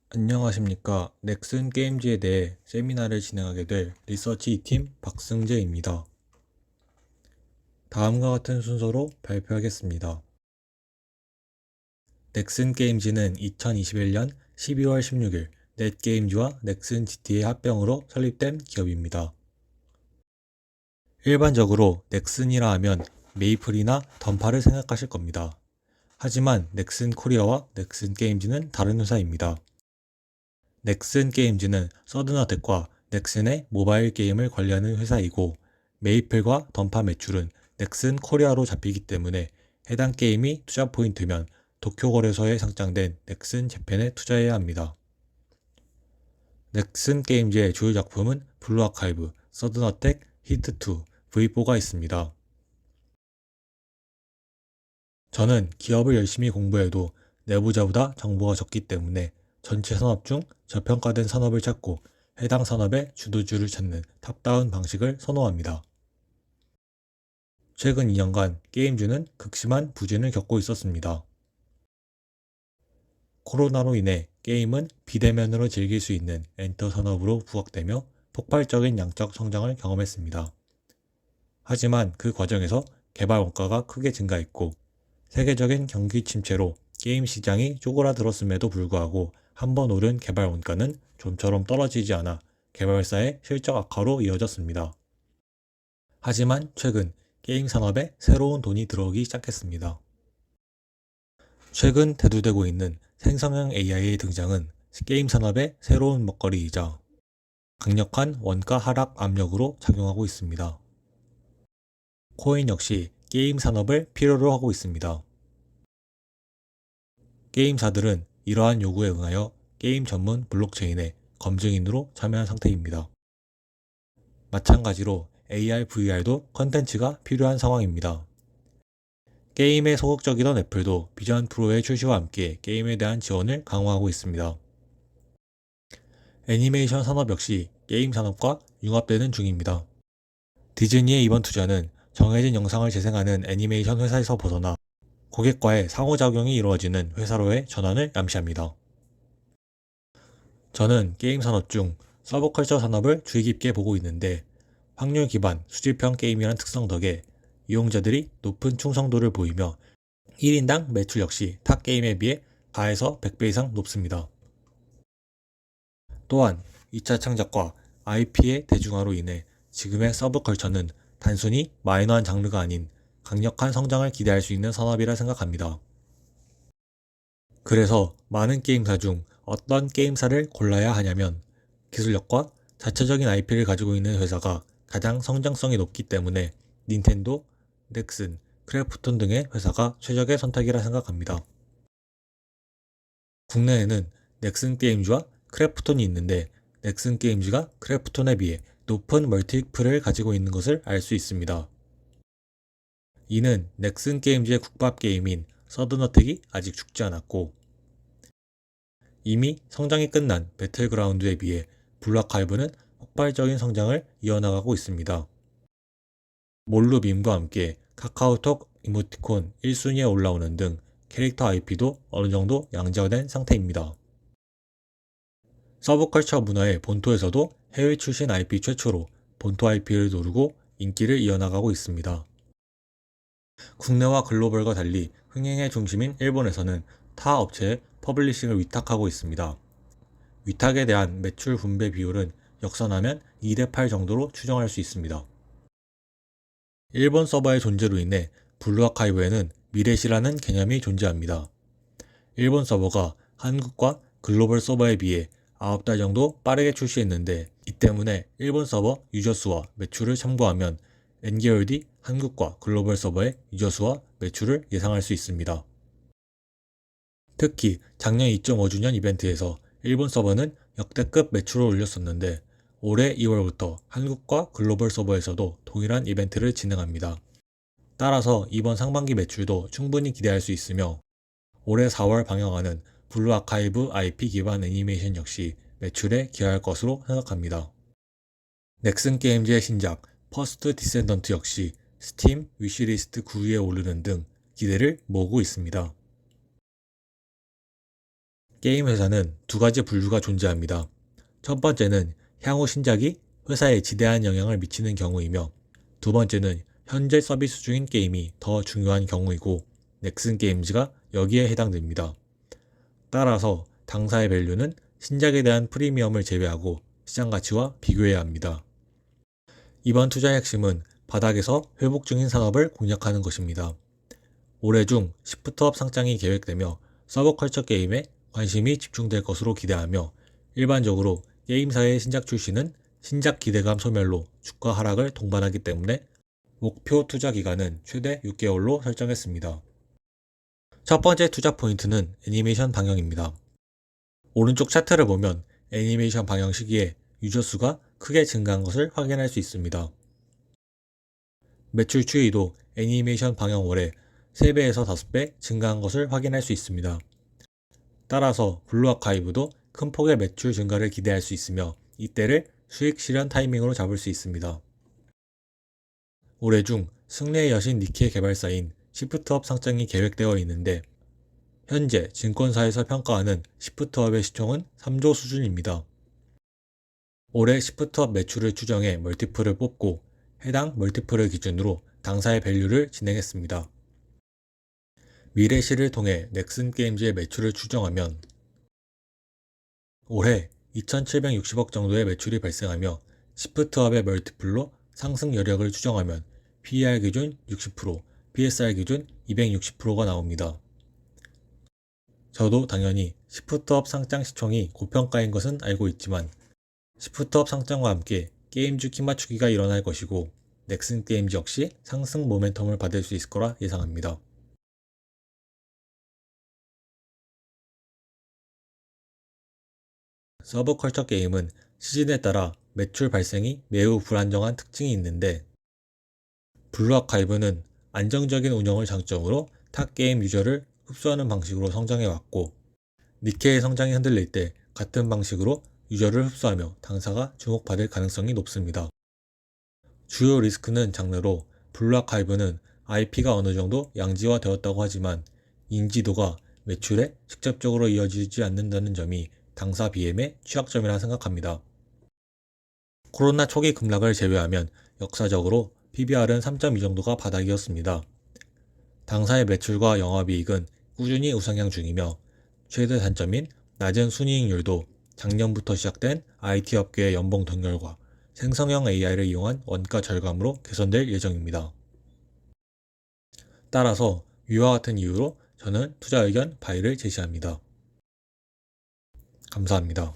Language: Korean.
안녕하십니까. 넥슨 게임즈에 대해 세미나를 진행하게 될 리서치 팀 박승재입니다. 다음과 같은 순서로 발표하겠습니다. 넥슨 게임즈는 2021년 12월 16일 넷게임즈와 넥슨 GT의 합병으로 설립된 기업입니다. 일반적으로 넥슨이라 하면 메이플이나 던파를 생각하실 겁니다. 하지만 넥슨 코리아와 넥슨 게임즈는 다른 회사입니다. 넥슨 게임즈는 서든어택과 넥슨의 모바일 게임을 관리하는 회사이고, 메이플과 던파 매출은 넥슨 코리아로 잡히기 때문에 해당 게임이 투자 포인트면 도쿄거래소에 상장된 넥슨 재팬에 투자해야 합니다. 넥슨 게임즈의 주요 작품은 블루 아카이브, 서든어택, 히트2, V4가 있습니다. 저는 기업을 열심히 공부해도 내부자보다 정보가 적기 때문에 전체 산업 중 저평가된 산업을 찾고 해당 산업의 주도주를 찾는 탑다운 방식을 선호합니다. 최근 2년간 게임주는 극심한 부진을 겪고 있었습니다. 코로나로 인해 게임은 비대면으로 즐길 수 있는 엔터 산업으로 부각되며 폭발적인 양적 성장을 경험했습니다. 하지만 그 과정에서 개발 원가가 크게 증가했고, 세계적인 경기 침체로 게임 시장이 쪼그라들었음에도 불구하고 한번 오른 개발 원가는 좀처럼 떨어지지 않아 개발사의 실적 악화로 이어졌습니다. 하지만 최근 게임 산업에 새로운 돈이 들어오기 시작했습니다. 최근 대두되고 있는 생성형 AI의 등장은 게임 산업의 새로운 먹거리이자 강력한 원가 하락 압력으로 작용하고 있습니다. 코인 역시 게임 산업을 필요로 하고 있습니다. 게임사들은 이러한 요구에 응하여 게임 전문 블록체인에 검증인으로 참여한 상태입니다. 마찬가지로 AR, VR도 컨텐츠가 필요한 상황입니다. 게임에 소극적이던 애플도 비전 프로의 출시와 함께 게임에 대한 지원을 강화하고 있습니다. 애니메이션 산업 역시 게임 산업과 융합되는 중입니다. 디즈니의 이번 투자는 정해진 영상을 재생하는 애니메이션 회사에서 벗어나 고객과의 상호작용이 이루어지는 회사로의 전환을 암시합니다. 저는 게임 산업 중 서브컬처 산업을 주의 깊게 보고 있는데, 확률 기반 수집형 게임이란 특성 덕에 이용자들이 높은 충성도를 보이며 1인당 매출 역시 타 게임에 비해 4에서 100배 이상 높습니다. 또한 2차 창작과 IP의 대중화로 인해 지금의 서브컬처는 단순히 마이너한 장르가 아닌 강력한 성장을 기대할 수 있는 산업이라 생각합니다. 그래서 많은 게임사 중 어떤 게임사를 골라야 하냐면, 기술력과 자체적인 IP를 가지고 있는 회사가 가장 성장성이 높기 때문에 닌텐도, 넥슨, 크래프톤 등의 회사가 최적의 선택이라 생각합니다. 국내에는 넥슨 게임즈와 크래프톤이 있는데, 넥슨 게임즈가 크래프톤에 비해 높은 멀티플을 가지고 있는 것을 알 수 있습니다. 이는 넥슨 게임즈의 국밥 게임인 서든어택이 아직 죽지 않았고, 이미 성장이 끝난 배틀그라운드에 비해 블루아카이브는 폭발적인 성장을 이어나가고 있습니다. 몰루빔과 함께 카카오톡 이모티콘 1순위에 올라오는 등 캐릭터 IP도 어느 정도 양자화된 상태입니다. 서브컬처 문화의 본토에서도 해외 출신 IP 최초로 본토 IP를 노리고 인기를 이어나가고 있습니다. 국내와 글로벌과 달리 흥행의 중심인 일본에서는 타 업체에 퍼블리싱을 위탁하고 있습니다. 위탁에 대한 매출 분배 비율은 역산하면 2대8 정도로 추정할 수 있습니다. 일본 서버의 존재로 인해 블루아카이브에는 미래시라는 개념이 존재합니다. 일본 서버가 한국과 글로벌 서버에 비해 9달 정도 빠르게 출시했는데, 이 때문에 일본 서버 유저 수와 매출을 참고하면 N개월 뒤 한국과 글로벌 서버의 유저 수와 매출을 예상할 수 있습니다. 특히 작년 2.5주년 이벤트에서 일본 서버는 역대급 매출을 올렸었는데, 올해 2월부터 한국과 글로벌 서버에서도 동일한 이벤트를 진행합니다. 따라서 이번 상반기 매출도 충분히 기대할 수 있으며, 올해 4월 방영하는 블루 아카이브 IP 기반 애니메이션 역시 매출에 기여할 것으로 생각합니다. 넥슨 게임즈의 신작 퍼스트 디센던트 역시 스팀 위시리스트 9위에 오르는 등 기대를 모으고 있습니다. 게임 회사는 두 가지 분류가 존재합니다. 첫 번째는 향후 신작이 회사에 지대한 영향을 미치는 경우이며, 두 번째는 현재 서비스 중인 게임이 더 중요한 경우이고, 넥슨 게임즈가 여기에 해당됩니다. 따라서 당사의 밸류는 신작에 대한 프리미엄을 제외하고 시장 가치와 비교해야 합니다. 이번 투자의 핵심은 바닥에서 회복 중인 산업을 공략하는 것입니다. 올해 중 시프트업 상장이 계획되며 서브컬처 게임에 관심이 집중될 것으로 기대하며, 일반적으로 게임사의 신작 출시는 신작 기대감 소멸로 주가 하락을 동반하기 때문에 목표 투자 기간은 최대 6개월로 설정했습니다. 첫 번째 투자 포인트는 애니메이션 방영입니다. 오른쪽 차트를 보면 애니메이션 방영 시기에 유저 수가 크게 증가한 것을 확인할 수 있습니다. 매출 추이도 애니메이션 방영월에 3배에서 5배 증가한 것을 확인할 수 있습니다. 따라서 블루아카이브도 큰 폭의 매출 증가를 기대할 수 있으며, 이때를 수익 실현 타이밍으로 잡을 수 있습니다. 올해 중 승리의 여신 니케 개발사인 시프트업 상장이 계획되어 있는데, 현재 증권사에서 평가하는 시프트업의 시총은 3조 수준입니다. 올해 시프트업 매출을 추정해 멀티플을 뽑고 해당 멀티플을 기준으로 당사의 밸류를 진행했습니다. 미래시를 통해 넥슨 게임즈의 매출을 추정하면 올해 2,760억 정도의 매출이 발생하며, 시프트업의 멀티플로 상승 여력을 추정하면 PER 기준 60%, BSR 기준 260%가 나옵니다. 저도 당연히 시프트업 상장 시총이 고평가인 것은 알고 있지만, 시프트업 상장과 함께 게임주 키 맞추기가 일어날 것이고, 넥슨 게임즈 역시 상승 모멘텀을 받을 수 있을 거라 예상합니다. 서브컬처 게임은 시즌에 따라 매출 발생이 매우 불안정한 특징이 있는데, 블루아카이브는 안정적인 운영을 장점으로 타 게임 유저를 흡수하는 방식으로 성장해왔고, 니케의 성장이 흔들릴 때 같은 방식으로 유저를 흡수하며 당사가 주목받을 가능성이 높습니다. 주요 리스크는 장르로 블루아카이브는 IP가 어느 정도 양지화되었다고 하지만 인지도가 매출에 직접적으로 이어지지 않는다는 점이 당사 BM의 취약점이라 생각합니다. 코로나 초기 급락을 제외하면 역사적으로 PBR은 3.2 정도가 바닥이었습니다. 당사의 매출과 영업이익은 꾸준히 우상향 중이며, 최대 단점인 낮은 순이익률도 작년부터 시작된 IT 업계의 연봉 동결과 생성형 AI를 이용한 원가 절감으로 개선될 예정입니다. 따라서 위와 같은 이유로 저는 투자 의견 바이를 제시합니다. 감사합니다.